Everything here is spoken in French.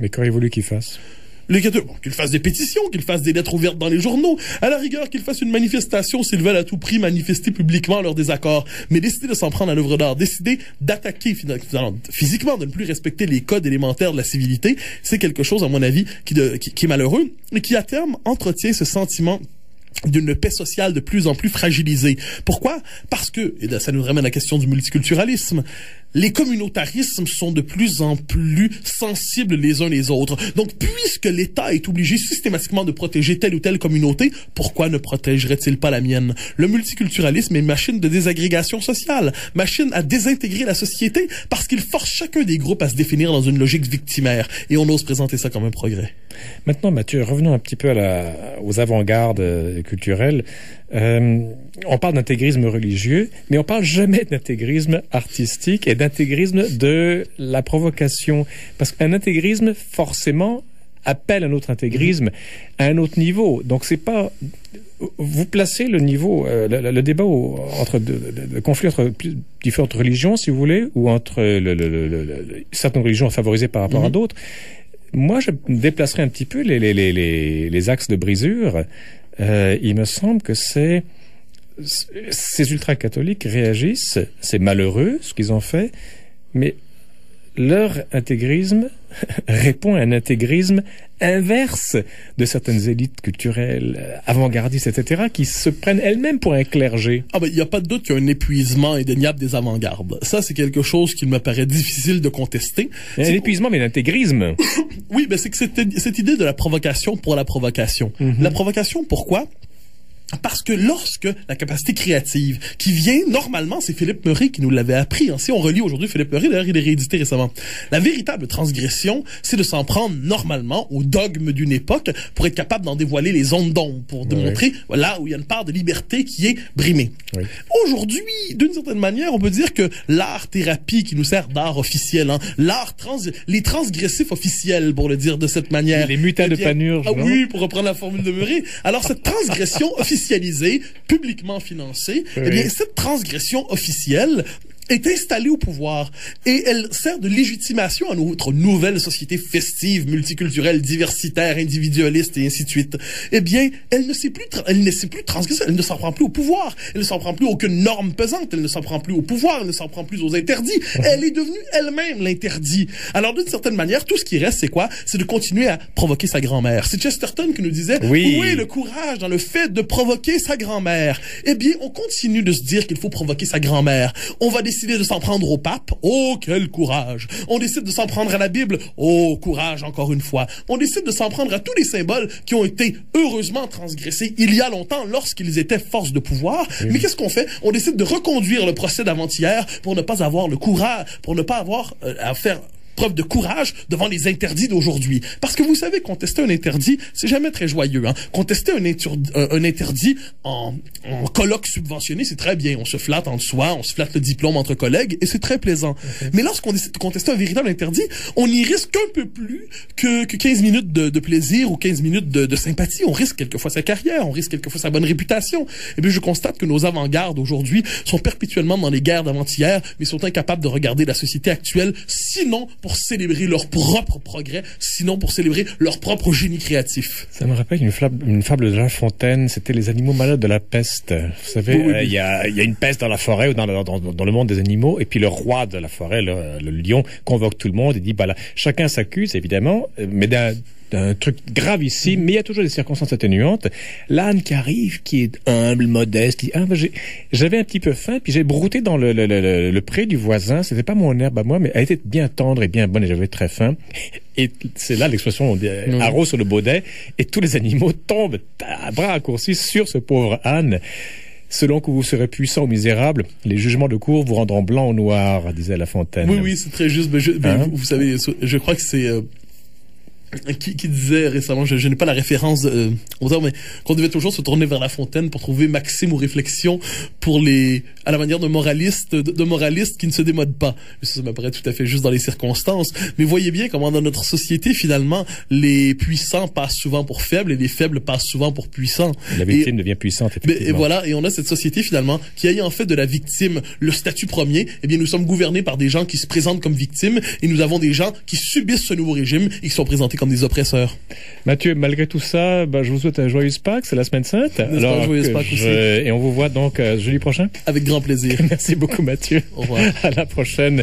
Mais qu'auriez-vous voulu qu'il fasse? Les catholiques, qu'ils fassent des pétitions, qu'ils fassent des lettres ouvertes dans les journaux, à la rigueur qu'ils fassent une manifestation s'ils veulent à tout prix manifester publiquement leur désaccord, mais décider de s'en prendre à l'œuvre d'art, décider d'attaquer physiquement, de ne plus respecter les codes élémentaires de la civilité, c'est quelque chose, à mon avis, qui est malheureux et qui à terme entretient ce sentiment d'une paix sociale de plus en plus fragilisée. Pourquoi? Parce que, et là, ça nous ramène à la question du multiculturalisme, les communautarismes sont de plus en plus sensibles les uns les autres. Donc, puisque l'État est obligé systématiquement de protéger telle ou telle communauté, pourquoi ne protégerait-il pas la mienne? Le multiculturalisme est machine de désagrégation sociale, machine à désintégrer la société, parce qu'il force chacun des groupes à se définir dans une logique victimaire. Et on ose présenter ça comme un progrès. Maintenant, Mathieu, revenons un petit peu aux avant-gardes culturelles. On parle d'intégrisme religieux, mais on parle jamais d'intégrisme artistique et d'intégrisme de la provocation. Parce qu'un intégrisme, forcément, appelle un autre intégrisme à un autre niveau. Donc, c'est pas... Vous placez le niveau, le débat entre le conflit entre différentes religions, si vous voulez, ou entre certaines religions favorisées par rapport à d'autres. Moi, je déplacerai un petit peu les axes de brisure. Il me semble que ces ultra-catholiques réagissent, c'est malheureux ce qu'ils ont fait, mais leur intégrisme répond à un intégrisme inverse de certaines élites culturelles, avant-gardistes, etc., qui se prennent elles-mêmes pour un clergé. Ah ben, il n'y a pas de doute qu'il y a un épuisement indéniable des avant-gardes. Ça, c'est quelque chose qu'il me paraît difficile de contester. Un épuisement, mais l'intégrisme. Oui, ben c'est que cette idée de la provocation pour la provocation. La provocation, pourquoi? Parce que lorsque la capacité créative qui vient, normalement, c'est Philippe Meury qui nous l'avait appris. Hein. Si on relit aujourd'hui Philippe Meury, d'ailleurs, il est réédité récemment. La véritable transgression, c'est de s'en prendre normalement au dogme d'une époque pour être capable d'en dévoiler les ondes d'ombre, pour démontrer là où il y a une part de liberté qui est brimée. Oui. Aujourd'hui, d'une certaine manière, on peut dire que l'art-thérapie qui nous sert d'art officiel, hein, les transgressifs officiels, pour le dire de cette manière. Les mutins de Panurge. Ah oui, pour reprendre la formule de Meury. Alors, cette transgression officialisée, publiquement financée, eh bien, cette transgression officielle est installée au pouvoir et elle sert de légitimation à notre nouvelle société festive, multiculturelle, diversitaire, individualiste et ainsi de suite. Eh bien, elle ne sait plus transgresser, elle ne s'en prend plus au pouvoir, elle ne s'en prend plus aucune norme pesante, elle ne s'en prend plus au pouvoir, elle ne s'en prend plus aux interdits, elle est devenue elle-même l'interdit. Alors, d'une certaine manière, tout ce qui reste, c'est quoi? C'est de continuer à provoquer sa grand-mère. C'est Chesterton qui nous disait, où est le courage dans le fait de provoquer sa grand-mère? Eh bien, on continue de se dire qu'il faut provoquer sa grand-mère. On va décider de s'en prendre au pape. Oh, quel courage! On décide de s'en prendre à la Bible. Oh, courage encore une fois. On décide de s'en prendre à tous les symboles qui ont été heureusement transgressés il y a longtemps lorsqu'ils étaient force de pouvoir. Mais qu'est-ce qu'on fait? On décide de reconduire le procès d'avant-hier pour ne pas avoir le courage, pour ne pas avoir à faire preuve de courage devant les interdits d'aujourd'hui. Parce que vous savez, contester un interdit, c'est jamais très joyeux. Hein. Contester un interdit en colloque subventionné, c'est très bien. On se flatte entre soi, on se flatte le diplôme entre collègues, et c'est très plaisant. Mais lorsqu'on décide de contester un véritable interdit, on y risque un peu plus que 15 minutes de plaisir ou 15 minutes de sympathie. On risque quelquefois sa carrière, on risque quelquefois sa bonne réputation. Et bien, je constate que nos avant-gardes aujourd'hui sont perpétuellement dans les guerres d'avant-hier, mais sont incapables de regarder la société actuelle, sinon pour célébrer leur propre progrès, sinon pour célébrer leur propre génie créatif. Ça me rappelle une fable de La Fontaine, c'était les animaux malades de la peste. Vous savez, il y a une peste dans la forêt ou dans le monde des animaux, et puis le roi de la forêt, le lion, convoque tout le monde et dit, bah là, chacun s'accuse, évidemment, mais d'un truc gravissime, mais il y a toujours des circonstances atténuantes. L'âne qui arrive, qui est humble, modeste, qui dit, j'avais un petit peu faim, puis j'ai brouté dans le pré du voisin, c'était pas mon herbe à moi, mais elle était bien tendre et bien bonne, et j'avais très faim. Et c'est là l'expression, haro sur le baudet, et tous les animaux tombent à bras raccourcis sur ce pauvre âne. Selon que vous serez puissant ou misérable, les jugements de cour vous rendront blanc ou noir, disait La Fontaine. Oui, c'est très juste. Mais vous savez, je crois que c'est... qui disait récemment, je n'ai pas la référence mais qu'on devait toujours se tourner vers La Fontaine pour trouver maxime ou réflexion à la manière d'un moraliste, de moraliste qui ne se démode pas. Ça m'apparaît tout à fait juste dans les circonstances. Mais voyez bien comment dans notre société, finalement, les puissants passent souvent pour faibles et les faibles passent souvent pour puissants. La victime devient puissante, effectivement. Et voilà, et on a cette société, finalement, qui ayant fait de la victime le statut premier, eh bien, nous sommes gouvernés par des gens qui se présentent comme victimes et nous avons des gens qui subissent ce nouveau régime et qui sont présentés comme des oppresseurs. Mathieu, malgré tout ça, je vous souhaite un joyeuse Pâques, c'est la semaine sainte. Alors, joyeuse Pâques aussi. Et on vous voit donc jeudi prochain. Avec grand plaisir. Merci beaucoup, Mathieu. Au revoir. À la prochaine.